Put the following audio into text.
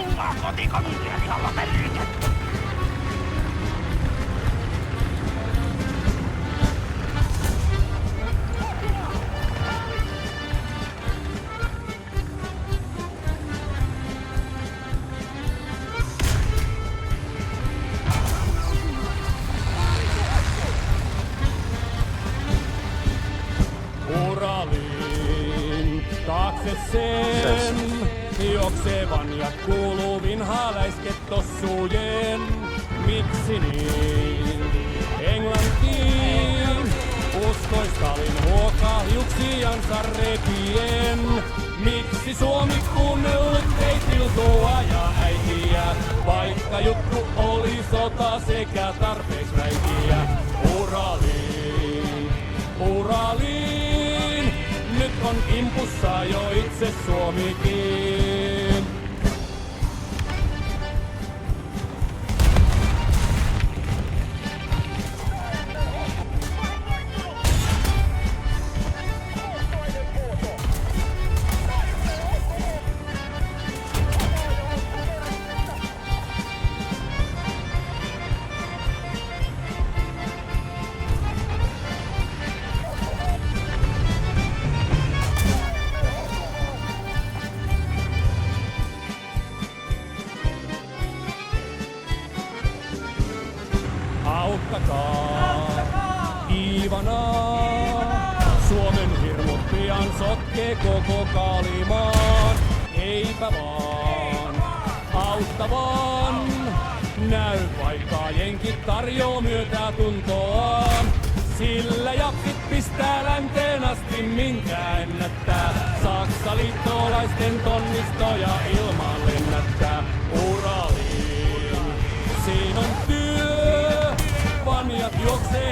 Ollaan kotikonuttieni alla meritetty. Uralin taakse sen juoksevan ja kuuluvin haläisket tossujen. Miksi niin? Englantiin uskoi Stalin huokahiuksiansa repien. Miksi Suomi kuunnellut ei tiltoa ja äitiä, vaikka juttu oli sota sekä tarpeeksi räikiä? Uraliin, nyt on kimpussa jo itse Suomikin. Auttakaa Iivanaa, Suomen hirmut pian sotkee koko Kaalimaan. Eipä vaan, autta vaan, näy vaikka jenkit tarjoo myötätuntoaan. Sillä jaksit pistää länteen asti minkä ennättää. Saksa liittolaisten tonnistoja ilmaan lennättää. Uraliin, siinä on työ. Vanjat juoksee